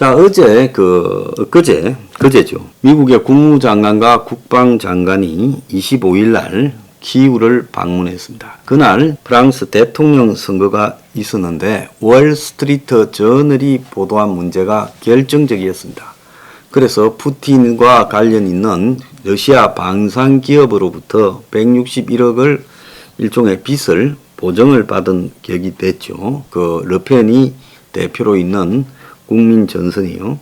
자, 그제죠. 미국의 국무장관과 국방장관이 25일 날 키이우를 방문했습니다. 그날 프랑스 대통령 선거가 있었는데 월스트리트 저널이 보도한 문제가 결정적이었습니다. 그래서 푸틴과 관련 있는 러시아 방산기업으로부터 161억을 일종의 빚을 보증을 받은 격이 됐죠. 그 르펜이 대표로 있는 국민전선이요.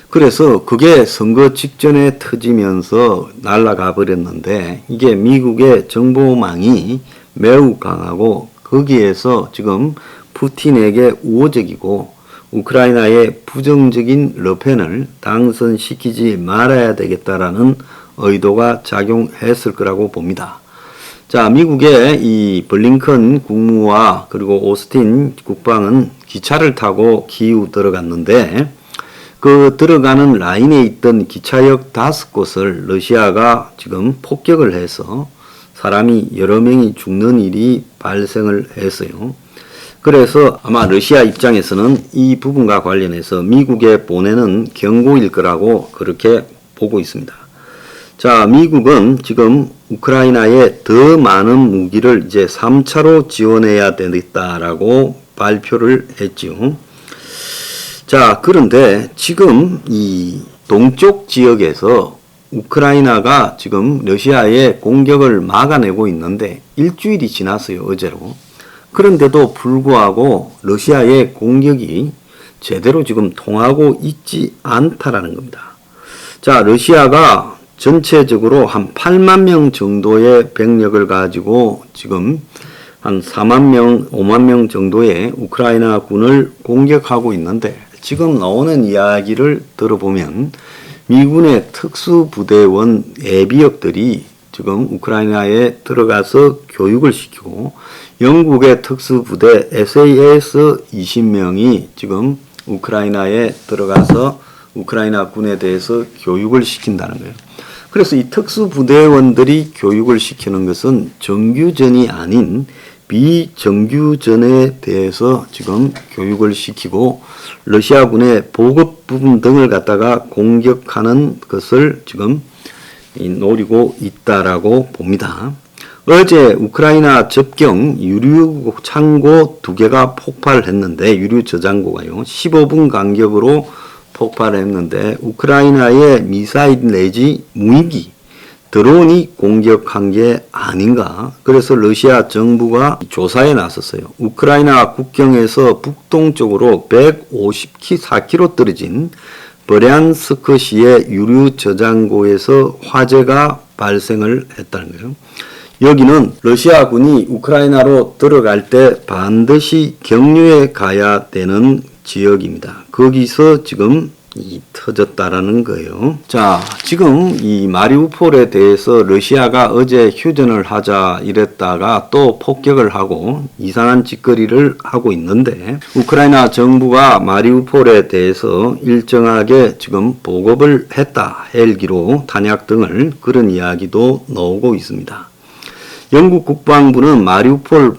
그래서 그게 선거 직전에 터지면서 날아가 버렸는데 이게 미국의 정보망이 매우 강하고 거기에서 지금 푸틴에게 우호적이고 우크라이나의 부정적인 르펜을 당선시키지 말아야 되겠다라는 의도가 작용했을 거라고 봅니다. 자, 미국의 이 블링컨 국무와 그리고 오스틴 국방은 기차를 타고 키이우 들어갔는데 그 들어가는 라인에 있던 기차역 5곳을 러시아가 지금 폭격을 해서 사람이 여러 명이 죽는 일이 발생을 했어요. 그래서 아마 러시아 입장에서는 이 부분과 관련해서 미국에 보내는 경고일 거라고 그렇게 보고 있습니다. 자, 미국은 지금 우크라이나에 더 많은 무기를 이제 3차로 지원해야 되겠다라고 발표를 했죠. 자, 그런데 지금 이 동쪽 지역에서 우크라이나가 지금 러시아의 공격을 막아내고 있는데 일주일이 지났어요, 어제로. 그런데도 불구하고 러시아의 공격이 제대로 지금 통하고 있지 않다라는 겁니다. 자, 러시아가 전체적으로 한 8만 명 정도의 병력을 가지고 지금 한 4만 명, 5만 명 정도의 우크라이나 군을 공격하고 있는데 지금 나오는 이야기를 들어보면 미군의 특수부대원 예비역들이 지금 우크라이나에 들어가서 교육을 시키고 영국의 특수부대 SAS 20명이 지금 우크라이나에 들어가서 우크라이나 군에 대해서 교육을 시킨다는 거예요. 그래서 이 특수부대원들이 교육을 시키는 것은 정규전이 아닌 비정규전에 대해서 지금 교육을 시키고 러시아군의 보급 부분 등을 갖다가 공격하는 것을 지금 노리고 있다라고 봅니다. 어제 우크라이나 접경 유류 창고 2개가 폭발했는데 유류 저장고가요. 15분 간격으로 폭발했는데 우크라이나의 미사일 내지 무인기 드론이 공격한 게 아닌가. 그래서 러시아 정부가 조사에 나섰어요. 우크라이나 국경에서 북동쪽으로 154km 떨어진 브얀스크시의 유류 저장고에서 화재가 발생을 했다는 거예요. 여기는 러시아군이 우크라이나로 들어갈 때 반드시 경유해 가야 되는 지역입니다. 거기서 지금 터졌다라는 거예요. 자, 지금 이 마리우폴에 대해서 러시아가 어제 휴전을 하자 이랬다가 또 폭격을 하고 이상한 짓거리를 하고 있는데 우크라이나 정부가 마리우폴에 대해서 일정하게 지금 보급을 했다. 헬기로 탄약 등을 그런 이야기도 나오고 있습니다. 영국 국방부는 마리우폴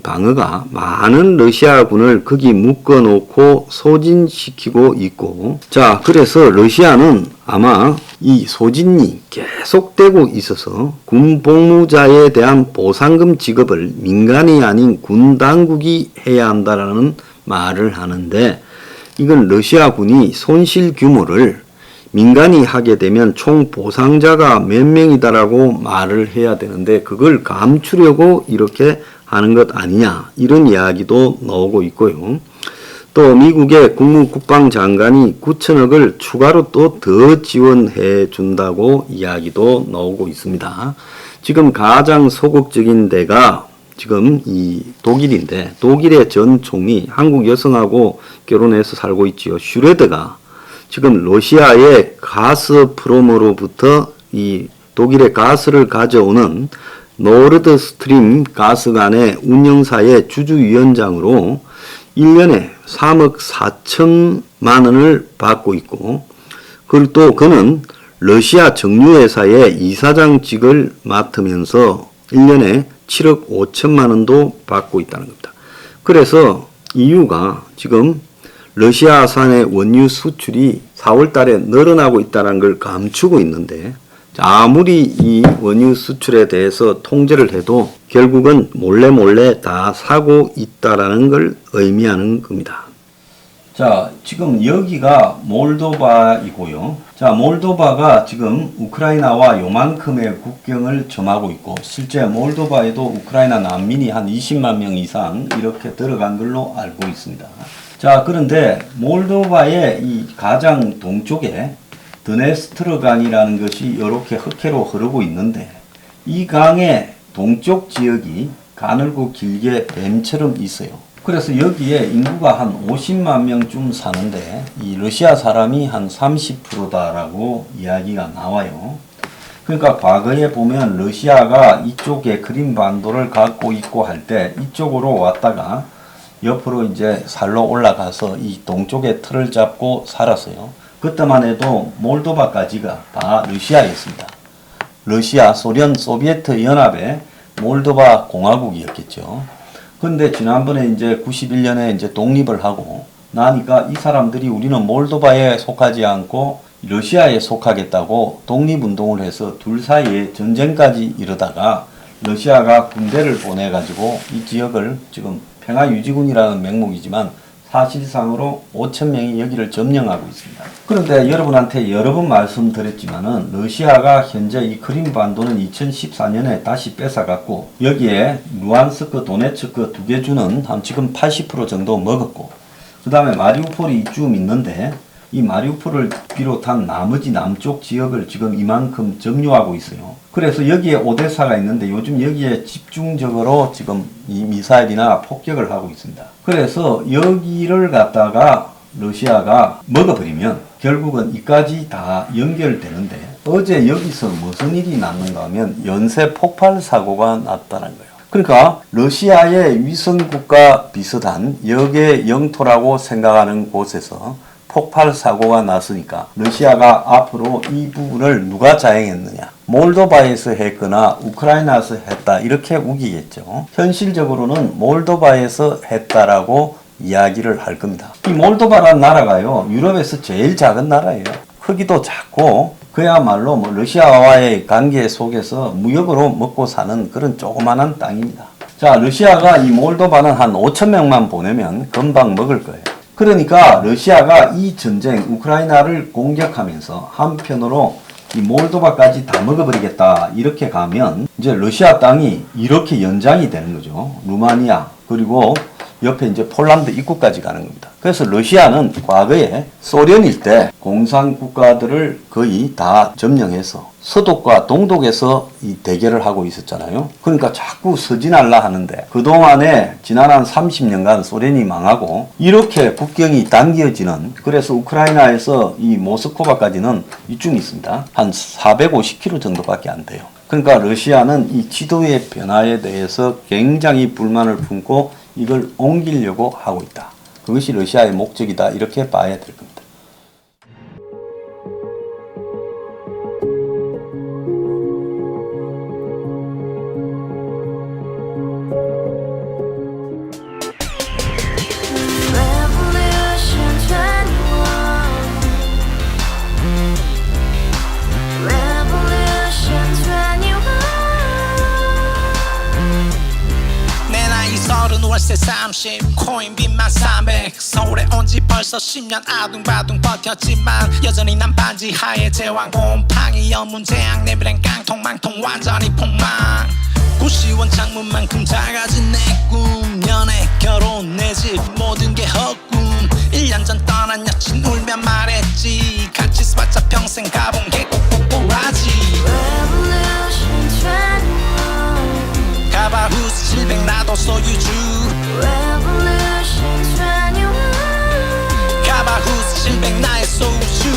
방어가 많은 러시아군을 거기 묶어놓고 소진시키고 있고 자, 그래서 러시아는 아마 이 소진이 계속되고 있어서 군 복무자에 대한 보상금 지급을 민간이 아닌 군 당국이 해야 한다라는 말을 하는데 이건 러시아군이 손실 규모를 민간이 하게 되면 총 보상자가 몇 명이다라고 말을 해야 되는데 그걸 감추려고 이렇게 하는 것 아니냐 이런 이야기도 나오고 있고요. 또 미국의 국무국방장관이 9천억을 추가로 또 더 지원해 준다고 이야기도 나오고 있습니다. 지금 가장 소극적인 데가 지금 이 독일인데 독일의 전 총리 한국 여성하고 결혼해서 살고 있지요. 슈레드가 지금 러시아의 가스프롬으로부터 이 독일의 가스를 가져오는 노르드 스트림 가스관의 운영사의 주주위원장으로 1년에 3억 4천만 원을 받고 있고 그리고 또 그는 러시아 정유회사의 이사장직을 맡으면서 1년에 7억 5천만 원도 받고 있다는 겁니다. 그래서 EU가 지금 러시아산의 원유 수출이 4월 달에 늘어나고 있다는 걸 감추고 있는데 아무리 이 원유 수출에 대해서 통제를 해도 결국은 몰래 다 사고 있다라는 걸 의미하는 겁니다. 자, 지금 여기가 몰도바이고요. 자, 몰도바가 지금 우크라이나와 요만큼의 국경을 점하고 있고 실제 몰도바에도 우크라이나 난민이 한 20만 명 이상 이렇게 들어간 걸로 알고 있습니다. 자, 그런데 몰도바의 이 가장 동쪽에 드네스트르강이라는 것이 이렇게 흑해로 흐르고 있는데 이 강의 동쪽 지역이 가늘고 길게 뱀처럼 있어요. 그래서 여기에 인구가 한 50만 명쯤 사는데 이 러시아 사람이 한 30%다라고 이야기가 나와요. 그러니까 과거에 보면 러시아가 이쪽에 크림반도를 갖고 있고 할 때 이쪽으로 왔다가 옆으로 이제 살로 올라가서 이 동쪽에 틀을 잡고 살았어요. 그때만 해도 몰도바까지가 다 러시아였습니다. 러시아, 소련, 소비에트 연합의 몰도바 공화국이었겠죠. 근데 지난번에 이제 91년에 이제 독립을 하고 나니까 이 사람들이 우리는 몰도바에 속하지 않고 러시아에 속하겠다고 독립운동을 해서 둘 사이에 전쟁까지 이르다가 러시아가 군대를 보내가지고 이 지역을 지금 평화유지군이라는 명목이지만 사실상으로 5,000명이 여기를 점령하고 있습니다. 그런데 여러분한테 여러 번 말씀드렸지만은 러시아가 현재 이 크림반도는 2014년에 다시 뺏어갔고 여기에 루안스크, 도네츠크 두 개 주는 한 지금 80% 정도 먹었고 그 다음에 마리우폴이 이쯤 있는데 이 마리우폴을 비롯한 나머지 남쪽 지역을 지금 이만큼 점유하고 있어요. 그래서 여기에 오데사가 있는데 요즘 여기에 집중적으로 지금 이 미사일이나 폭격을 하고 있습니다. 그래서 여기를 갖다가 러시아가 먹어버리면 결국은 이까지 다 연결되는데 어제 여기서 무슨 일이 났는가 하면 연쇄 폭발 사고가 났다는 거예요. 그러니까 러시아의 위성국가 비슷한 역의 영토라고 생각하는 곳에서 폭발 사고가 났으니까 러시아가 앞으로 이 부분을 누가 자행했느냐, 몰도바에서 했거나 우크라이나에서 했다 이렇게 우기겠죠. 현실적으로는 몰도바에서 했다라고 이야기를 할 겁니다. 이 몰도바라는 나라가요 유럽에서 제일 작은 나라예요. 크기도 작고 그야말로 뭐 러시아와의 관계 속에서 무역으로 먹고 사는 그런 조그만한 땅입니다. 자, 러시아가 이 몰도바는 한 5,000명만 보내면 금방 먹을 거예요. 그러니까 러시아가 이 전쟁 우크라이나를 공격하면서 한편으로 이 몰도바까지 다 먹어버리겠다 이렇게 가면 이제 러시아 땅이 이렇게 연장이 되는 거죠. 루마니아 그리고 옆에 이제 폴란드 입구까지 가는 겁니다. 그래서 러시아는 과거에 소련일 때 공산 국가들을 거의 다 점령해서 서독과 동독에서 이 대결을 하고 있었잖아요. 그러니까 자꾸 서진하려 하는데 그동안에 지난 한 30년간 소련이 망하고 이렇게 국경이 당겨지는 그래서 우크라이나에서 이 모스크바까지는 이쯤 있습니다. 한 450km 정도밖에 안 돼요. 그러니까 러시아는 이 지도의 변화에 대해서 굉장히 불만을 품고 이걸 옮기려고 하고 있다. 그것이 러시아의 목적이다. 이렇게 봐야 될 겁니다. 월세 30 코인빚만 300 서울에 온 지 벌써 10년 아둥바둥 버텼지만 여전히 난 반지 하에 제왕 곰팡이 연문제약 내비랑 깡통망통 완전히 폭망 90원 창문만큼 작아진 내 꿈 연애 결혼 내 집 모든 게 헛꿈 1년 전 떠난 여친 울며 말했지 같이 써봤자 평생 가본 게 꼭꼭꼭하지 가바후스 700 나도 소유주 가바후스 700 나의 소유주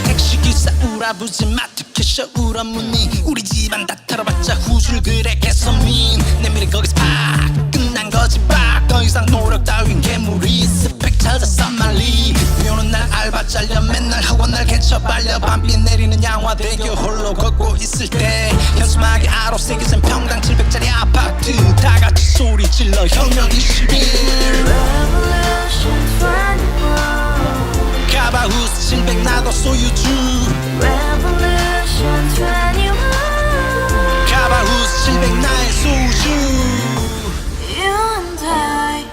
택시기사 우라부지 마트 캐셔 울어문니 우리 집안 다 털어봤자 후줄 그래 개선민 내 미래 거기서 팍 끝난 거지 팍 더 이상 노력 따윈 괴물이 스펙 찾아 쌈말리 비오는 날 알바 잘려 맨날 학원 날 개쳐 발려 밤비 내리는 양화대교 홀로 걷고 있을 때 현수막에 아로 새겨진 평당 700짜리 아파트 다같이 소리 질러 혁명 21 카바우스 700 나도 소유주 Revolution 21. 카바우스 700 나의 소유주 You and I,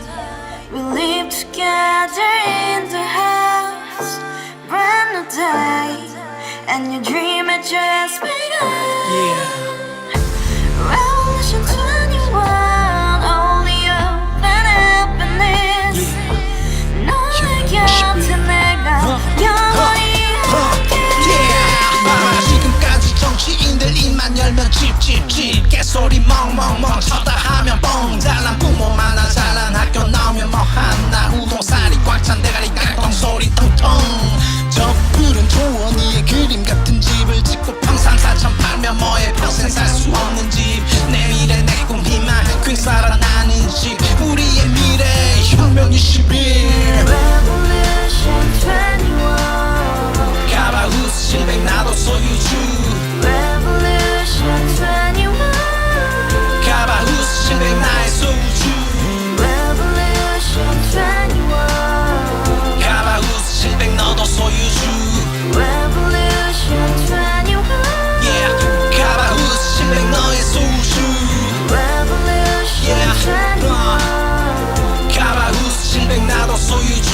we live together in the house. Brand new day, and your dream had just begun. Revolution 21, only hope and happiness. 너의 곁에 내가 영원히 지금까지 정치인들 입만 열면 찝찝찝 개소리 멍멍멍 쳤다 하면 뻥 잘난 부모 만나 잘난 학교 나오면 뭐 하나 우동살이 꽉 찬 대가리 깡통 소리 텅텅 저 푸른 초원위에 그림 같은 집을 짓고 평상사천 팔면 뭐해 평생 살 수 없는 집 내 미래 내 꿈 희망 퀸 살아나는 집 우리의 미래 혁명 21 Revolution 21. 카바우스 700 나도 소유주 Revolution 21. 카바우스 700 나의 소유주 Revolution 21. 카바우스 700 너도 소유주 Revolution 21. Yeah 카바우스 700 너의 소유주 Revolution Yeah 21. 카바우스 700 나도 소유주